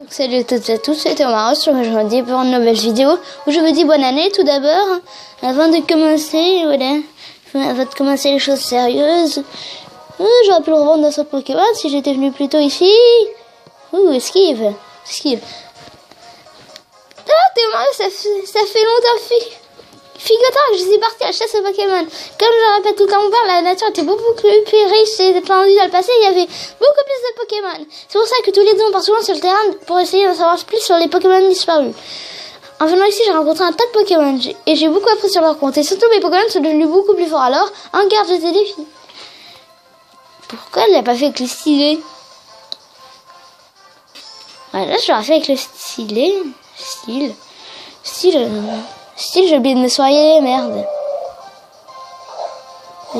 Salut à toutes et à tous, c'est Thomas. Je vous rejoins pour une nouvelle vidéo où je vous dis bonne année tout d'abord. Avant de commencer, voilà, avant de commencer les choses sérieuses, j'aurais pu le revendre dans ce Pokémon si j'étais venu plus tôt ici. Esquive. Ah, Thomas, ça fait longtemps, figure-toi que je suis partie à la chasse aux Pokémon. Comme je répète tout le temps, mon père, la nature était beaucoup plus riche et étendue dans le passé. Il y avait beaucoup plus de Pokémon. C'est pour ça que tous les deux on part souvent sur le terrain pour essayer d'en savoir plus sur les Pokémon disparus. En venant ici, j'ai rencontré un tas de Pokémon et j'ai beaucoup appris sur leur compte. Et surtout, mes Pokémon sont devenus beaucoup plus forts. Alors, en garde, j'ai des défis. Pourquoi elle l'a pas fait avec le stylet? Voilà, je l'aurais fait avec le stylet. Style, j'ai oublié de me soigner, merde.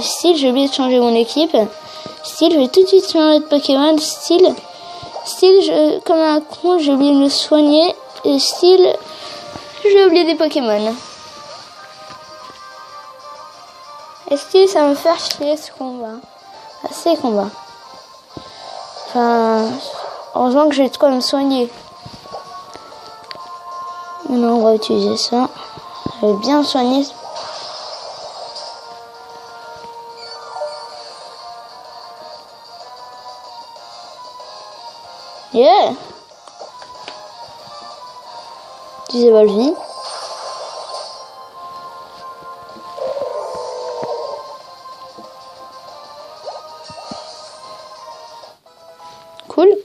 Style, j'ai oublié de changer mon équipe. Style, je vais tout de suite changer de Pokémon. Style, comme un con, j'ai oublié de me soigner. Et style, j'ai oublié des Pokémon. Et style, ça me fait chier ce combat. Ces combats. Enfin, heureusement que j'ai de quoi me soigner. Maintenant, on va utiliser ça. Je vais bien me soigner. Yeah! Utiliser Volvi. Cool.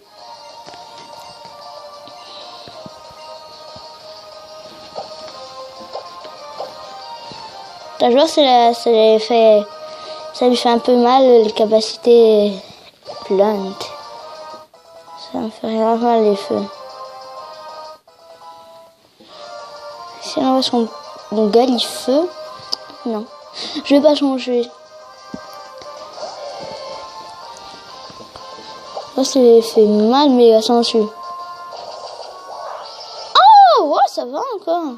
La joueur, ça lui fait un peu mal, les capacités plantes. Ça me fait rien mal les feux. Si on voit son galifeu, non, je vais pas changer. Ça lui fait mal, mais sans dessus. Oh, ouais, ça va encore.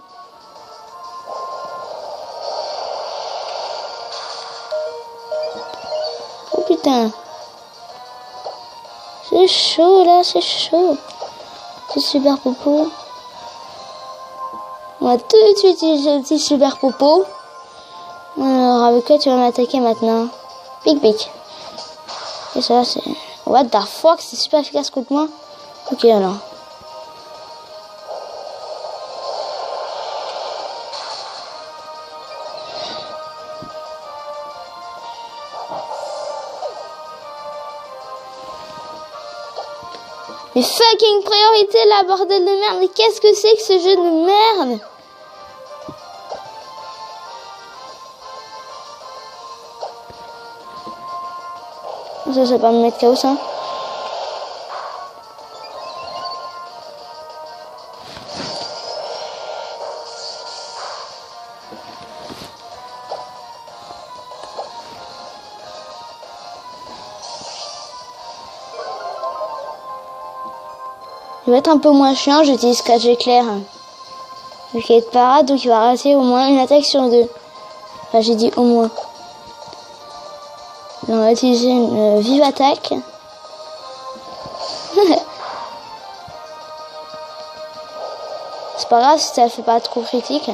Oh putain. C'est chaud là, c'est chaud. C'est super popo. On va tout de suite utiliser le petit super popo. Alors avec quoi tu vas m'attaquer maintenant? Pic. Et ça c'est... What the fuck, c'est super efficace contre moi. Ok alors. Mais fucking priorité là, bordel de merde. Mais qu'est-ce que c'est que ce jeu de merde? Ça va pas me mettre KO ça. Il va être un peu moins chiant, j'utilise Cage éclair. Vu qu'il est de parade, donc il va rater au moins une attaque sur deux. Enfin, j'ai dit au moins. On va utiliser une vive attaque. C'est pas grave si ça fait pas trop critique.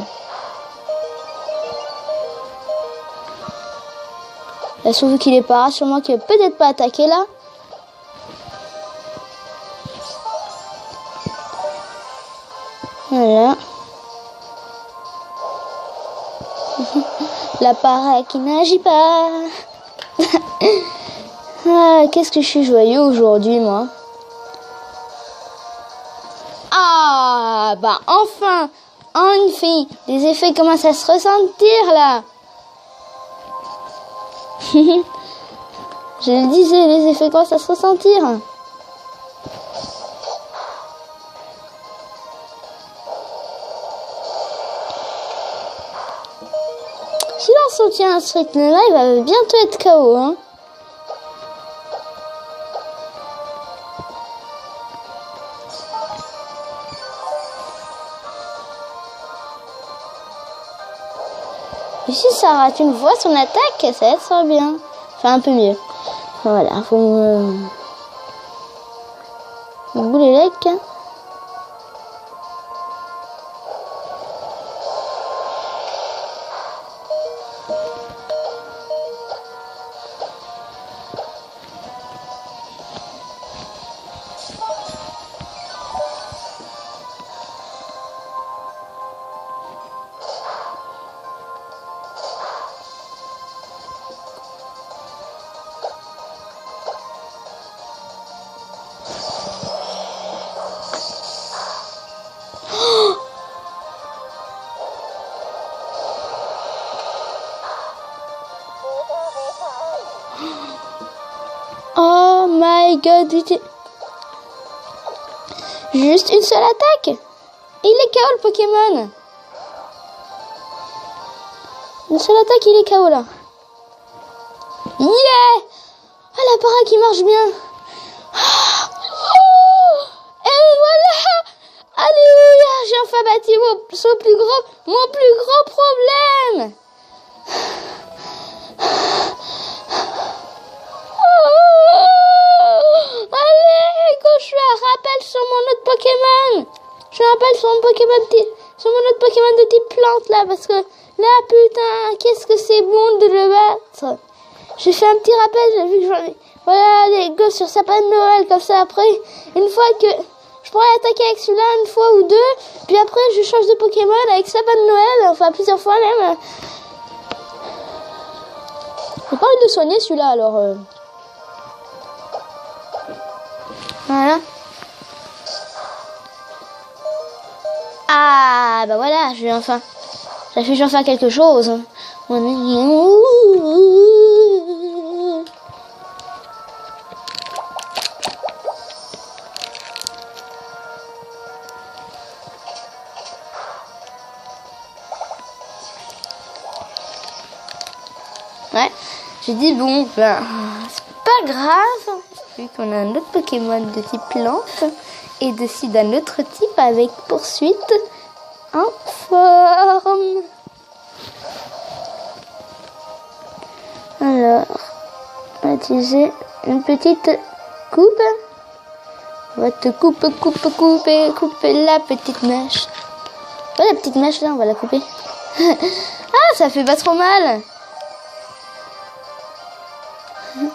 Là, sauf qu'il est parade, sûrement qu'il va peut-être pas attaquer là. Voilà. L'appareil qui n'agit pas. Ah, qu'est-ce que je suis joyeux aujourd'hui, moi. Ah, bah enfin, les effets commencent à se ressentir là. Je le disais, les effets commencent à se ressentir. Si l'on soutient un strict là, il va bientôt être KO, hein. Et si ça rate une fois son attaque, ça va être bien. Enfin, un peu mieux. Voilà, faut me bouler les legs. God, juste une seule attaque. Et il est KO le Pokémon. Une seule attaque, il est KO là. Yeah! Ah, la para qui marche bien. Et voilà! Alléluia! J'ai enfin battu mon plus gros problème. Allez, go, je fais un rappel sur mon autre Pokémon. Je rappelle sur mon autre Pokémon de type plante là, parce que là, putain, qu'est-ce que c'est bon de le battre. J'ai fait un petit rappel, j'ai vu que j'en ai... Voilà, allez, go sur sapin de Noël, comme ça après, une fois que je pourrais attaquer avec celui-là une fois ou deux, puis après je change de Pokémon avec sapin de Noël, enfin plusieurs fois même. J'ai pas envie de soigner celui-là alors. Voilà. Ah, bah voilà, j'ai enfin quelque chose. Ouais, j'ai dit bon, ben, c'est pas grave, vu qu'on a un autre Pokémon de type plante et aussi d'un autre type avec poursuite en forme. Alors, on va utiliser une petite coupe. On va te couper la petite mèche. Oh, la petite mèche là, on va la couper. Ah, ça fait pas trop mal. Vous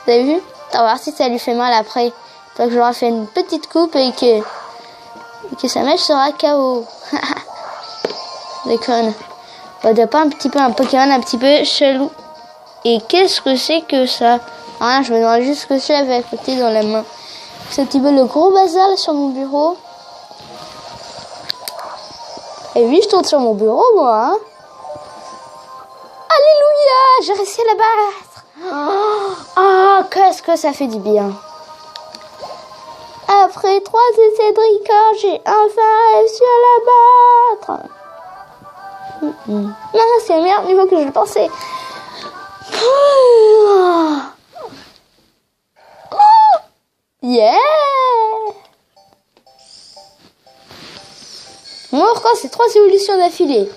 avez vu? On va voir si ça lui fait mal après. Donc j'aurai fait une petite coupe et que sa mèche sera KO. Déconne. On doit pas un Pokémon un petit peu chelou. Et qu'est-ce que c'est que ça? Rien, je me demande juste ce que c'est avec côté dans la main. C'est un petit peu le gros bazar sur mon bureau. Et oui, je tourne sur mon bureau, moi. Hein. Alléluia! J'ai réussi à la battre. Oh, qu'est-ce que ça fait du bien. Après 3 essais de record, j'ai enfin réussi à la battre. Non, c'est le meilleur niveau que je pensais. Yeah! Mon record, c'est 3 évolutions d'affilée.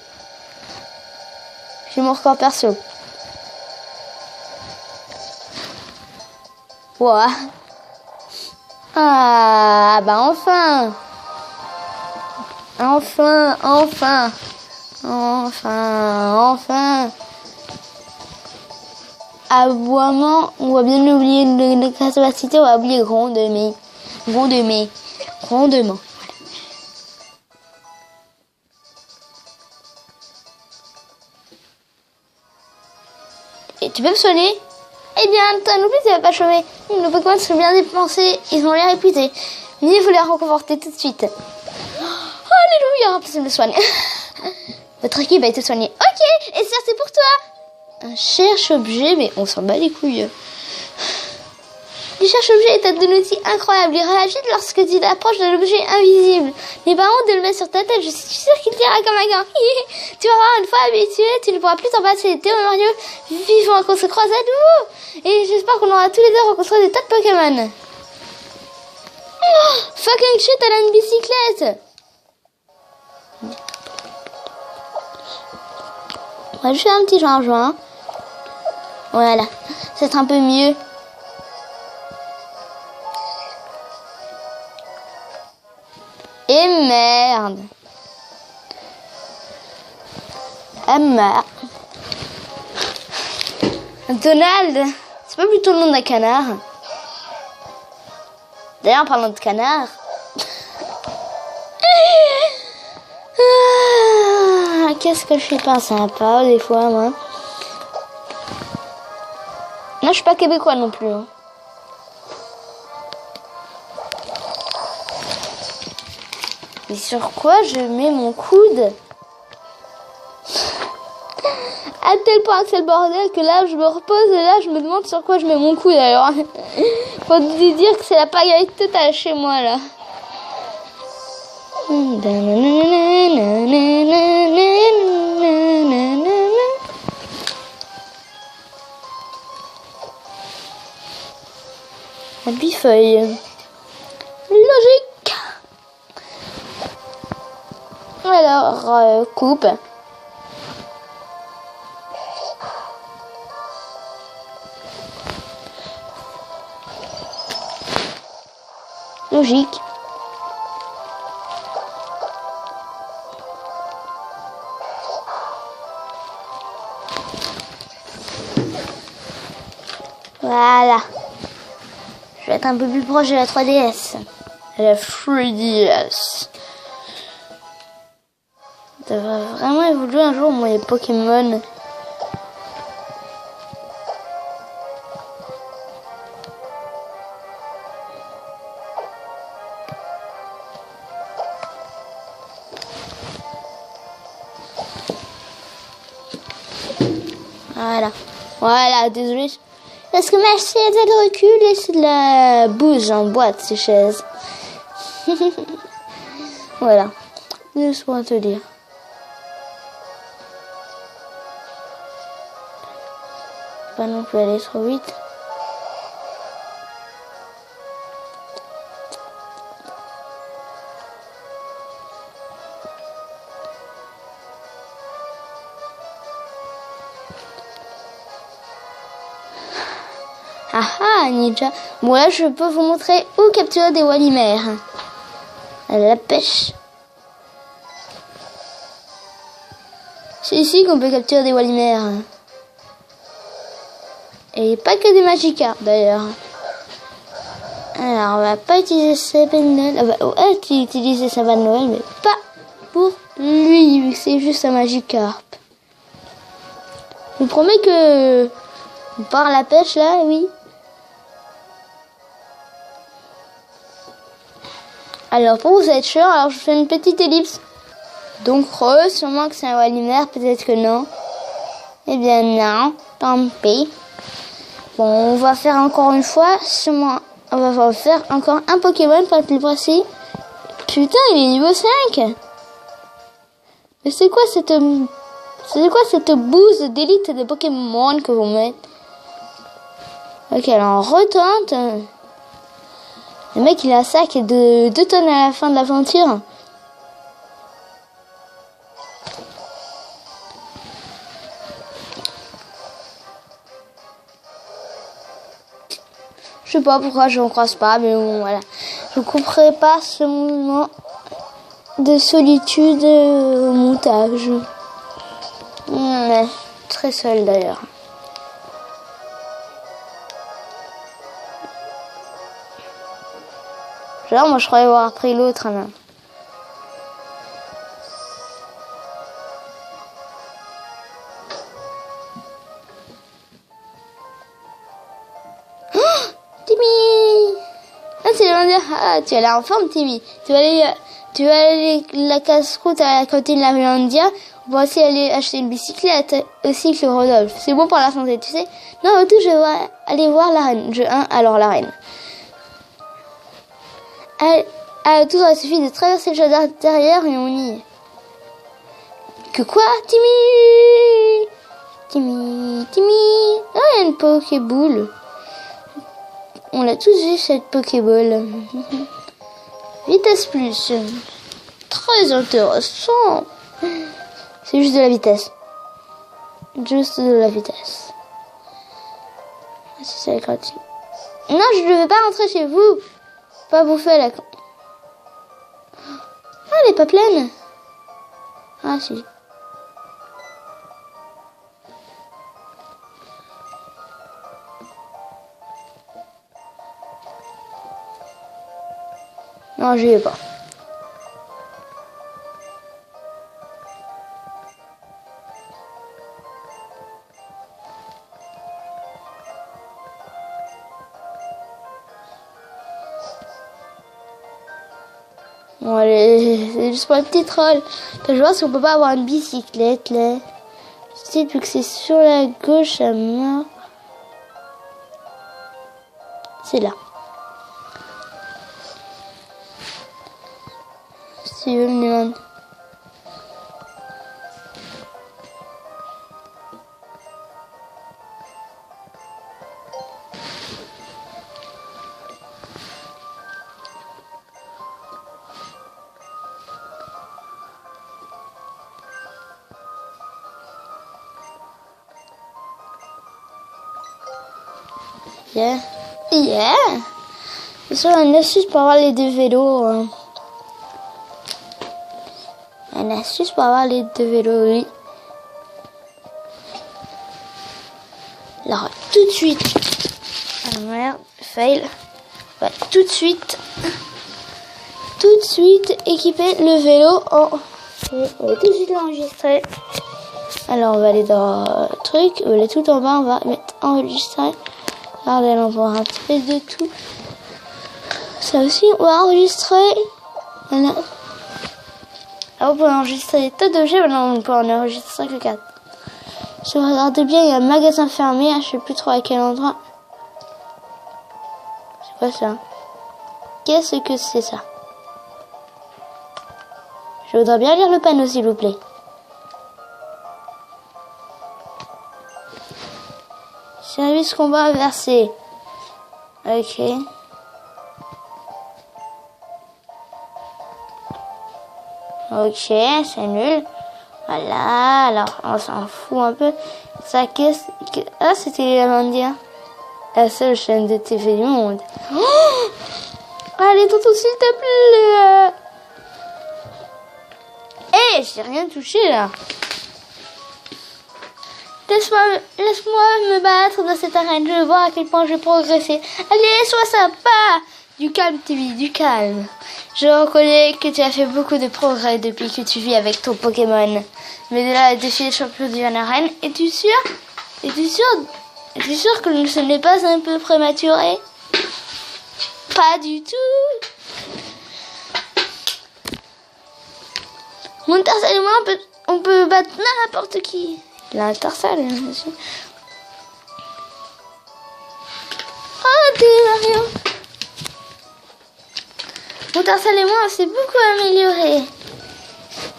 J'ai mon record perso. Ouah. Ah, bah enfin. Aboiement, on va bien oublier la capacité, on va oublier grondement. Et tu peux me soigner? Eh bien, toi non plus, tu vas pas chômer. Nos Pokémon sont bien dépensés, ils ont l'air épuisés. Mais il faut les réconforter tout de suite. Oh, alléluia, personne me soigne. Votre équipe a été soignée. Ok, et ça c'est pour toi. Un cherche-objet, mais on s'en bat les couilles. Le cherche-objet est un outil incroyable. Il réagit lorsque tu t'approches d'un objet invisible. Mais par contre, de le mettre sur ta tête, je suis sûre qu'il t'ira comme un gant. Tu vas voir, une fois habitué, tu ne pourras plus t'en passer. Théo et Mario vivant qu'on se croise à nouveau. Et j'espère qu'on aura tous les deux rencontré des tas de Pokémon. Oh, fucking shit, elle a une bicyclette. On va juste faire un petit joint. Voilà, c'est un peu mieux. Et merde. Ah merde. Donald, c'est pas plutôt le nom d'un canard? D'ailleurs, en parlant de canard. Qu'est-ce que je fais pas sympa des fois, moi. Non, je suis pas québécois non plus. Hein. Mais sur quoi je mets mon coude? Ah à tel point que c'est le bordel que là je me repose et là je me demande sur quoi je mets mon cou d'ailleurs. Faut dire que c'est la pagaille totale chez moi là. La bifeuille. Logique. Alors, coupe. Logique. Voilà. Je vais être un peu plus proche de la 3DS. La 3DS. Ça devrait vraiment évoluer un jour, moi, les Pokémon. Voilà. Voilà, désolé. Parce que ma chaise, elle recule et c'est de la bouse en boîte, ces chaises. Voilà. Laisse-moi te dire. Pas non plus aller trop vite. Ah ah, ninja. Bon là, je peux vous montrer où capturer des walimères. À la pêche. C'est ici qu'on peut capturer des walimères. Et pas que des Magikarp d'ailleurs. Alors, on va pas utiliser Sapin Noël. On va utiliser Sapin Noël, mais pas pour lui, vu que c'est juste un Magikarp. Je vous promets que on part à la pêche là, oui. Alors pour vous être sûr, alors je fais une petite ellipse. Donc sûrement que c'est un Walimère, peut-être que non. Eh bien non, tant pis. Bon, on va faire encore une fois, sûrement, on va faire encore un Pokémon pour être plus précis. Putain, il est niveau 5. Mais c'est quoi cette bouse d'élite de Pokémon que vous mettez? Ok, alors on retente. Le mec, il a un sac de 2 tonnes à la fin de l'aventure. Je sais pas pourquoi je ne croise pas, mais bon, voilà. Je ne couperai pas ce moment de solitude au montage. Très seul d'ailleurs. Genre, moi je croyais avoir pris l'autre. Hein. Oh, Timmy! Ah, c'est le dire. Ah, tu es là en forme, Timmy. Tu vas aller la casse-croûte à la cantine de la Mélandia. On va aussi aller acheter une bicyclette au cycle Rodolphe. C'est bon pour la santé, tu sais. Non, avant tout, je vais aller voir la reine. Alors la reine. Tout ça suffit de traverser le jardin intérieur et on y est. Que quoi, Timmy? Timmy. Ah, il y a une Pokéball. On l'a tous vu cette Pokéball. Vitesse plus. Très intéressant. C'est juste de la vitesse. Juste de la vitesse. Si c'est gratuit. Non, je ne veux pas rentrer chez vous. Pas bouffer la con. Ah, elle est pas pleine. Ah, si. Non, j'y vais pas. Bon, allez, c'est juste pour le petit troll. Je vais voir si on peut pas avoir une bicyclette là. C'est vu que c'est sur la gauche à moi. C'est là. Si tu veux me demander. Yeah. Yeah. C'est sûr, une astuce pour avoir les deux vélos. Une astuce pour avoir les deux vélos, oui. Alors, tout de suite. Ah merde, fail. Ouais, tout de suite équiper le vélo. On va tout de suite l'enregistrer. Alors, on va aller dans truc. On va aller tout en bas. On va mettre enregistrer. Regardez, on va voir un petit peu de tout. Ça aussi, on va enregistrer. Voilà. Alors, on peut enregistrer tas d'objets. Maintenant, on peut en enregistrer que 4. Si vous regardez bien, il y a un magasin fermé. Je sais plus trop à quel endroit. C'est quoi ça? Qu'est-ce que c'est ça? Je voudrais bien lire le panneau, s'il vous plaît. Service combat inversé. Ok. Ok, c'est nul. Voilà, alors on s'en fout un peu. Ça, ah, c'était l'Indien. La seule chaîne de TV du monde. Oh, allez, tonton, s'il te plaît. Eh, j'ai rien touché là. Laisse-moi me battre dans cette arène. Je veux voir à quel point je vais progresser. Allez, sois sympa. Du calme, TV, du calme. Je reconnais que tu as fait beaucoup de progrès depuis que tu vis avec ton Pokémon. Mais de là à défier le champion du arène, es-tu sûr? Es-tu sûr que ce n'est pas un peu prématuré? Pas du tout. Mon Tarsal et moi, on peut battre n'importe qui. La Tarsal, monsieur. Oh, t'es Mario. Mon Tarsal et moi, on s'est beaucoup amélioré.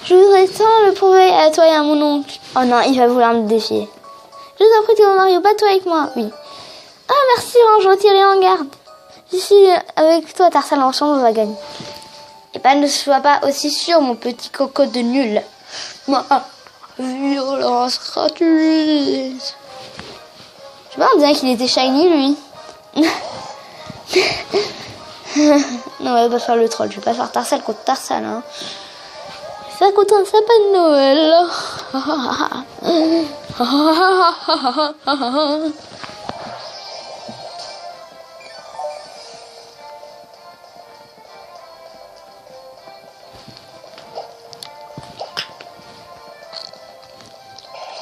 Je voudrais tant le prouver à toi et à mon oncle. Oh non, il va vouloir me défier. Je t'en prie, mon Mario, bats-toi avec moi. Oui. Ah, merci, je retire les en garde. Ici, avec toi, Tarsal, ensemble, on va gagner. Et pas ne sois pas aussi sûr, mon petit coco de nul. Moi, violence gratuite. Je sais pas, on dirait qu'il était shiny, lui. Non, on va pas faire le troll. Je vais pas faire Tarsal contre Tarsal, hein. Je vais faire contre un sapin de Noël.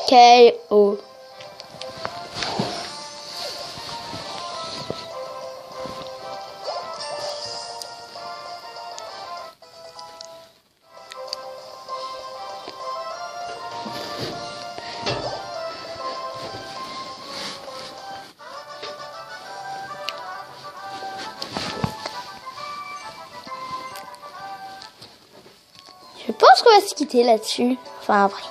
KO. Je pense qu'on va se quitter là-dessus. Enfin, après.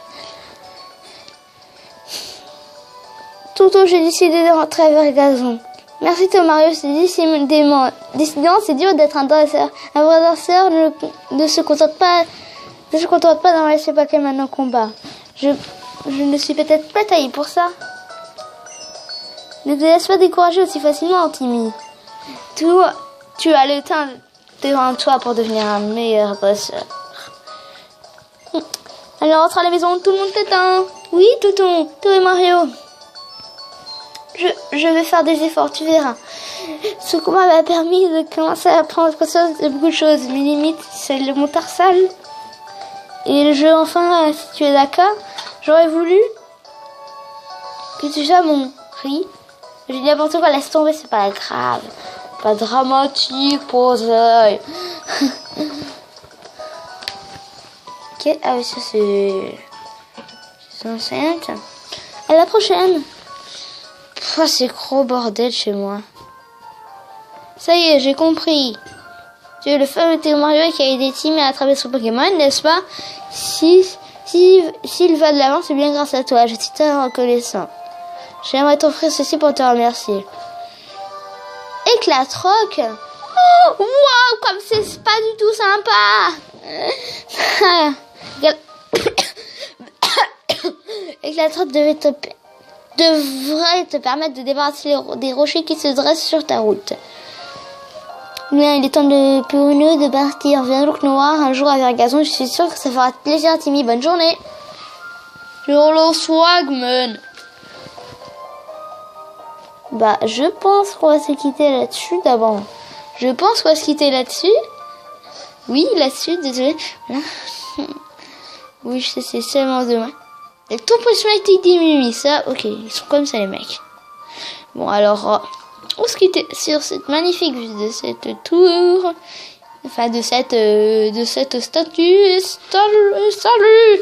Tonton, j'ai décidé de rentrer vers Gazon. Merci toi Mario, c'est décidément c'est dur d'être un dresseur. Un vrai dresseur ne se contente pas d'enlacer Pokémon en combat. Je ne suis peut-être pas taillée pour ça. Ne te laisse pas décourager aussi facilement, Timmy. Tu as le temps devant toi pour devenir un meilleur dresseur. Alors rentre à la maison, tout le monde t'attend. Oui, Tonton, toi et Mario. Je vais faire des efforts, tu verras. Ce combat m'a permis de commencer à prendre conscience de beaucoup de choses. Mes limites, celle de mon Tarsal. Et le jeu, enfin, si tu es d'accord, j'aurais voulu que tu sois mon riz. J'ai dit n'importe quoi, laisse tomber, c'est pas grave. Pas dramatique, poseille. Ok, ah oui, ça c'est enceinte. À la prochaine. Oh, c'est gros bordel chez moi. Ça y est, j'ai compris. Tu es le fameux Théo Mario qui a aidé Tim à attraper son Pokémon, n'est-ce pas? S'il va de l'avant, c'est bien grâce à toi. Je suis très reconnaissant. J'aimerais t'offrir ceci pour te remercier. Éclatroc. Oh, wow, comme c'est pas du tout sympa. Éclatroc devrait te permettre de débarrasser des rochers qui se dressent sur ta route. Bien, il est temps pour nous de partir. Viens donc noir un jour avec un gazon. Je suis sûre que ça fera plaisir à Timmy. Bonne journée. Sur le swagman. Bah, je pense qu'on va se quitter là-dessus d'abord. Je pense qu'on va se quitter là-dessus. Oui, là-dessus, désolé. Oui, je sais, c'est seulement demain. Et tout personnalité diminue, ça, ok, ils sont comme ça les mecs. Bon, alors, on se quitte sur cette magnifique vue de cette tour. Enfin, de cette statue. Salut!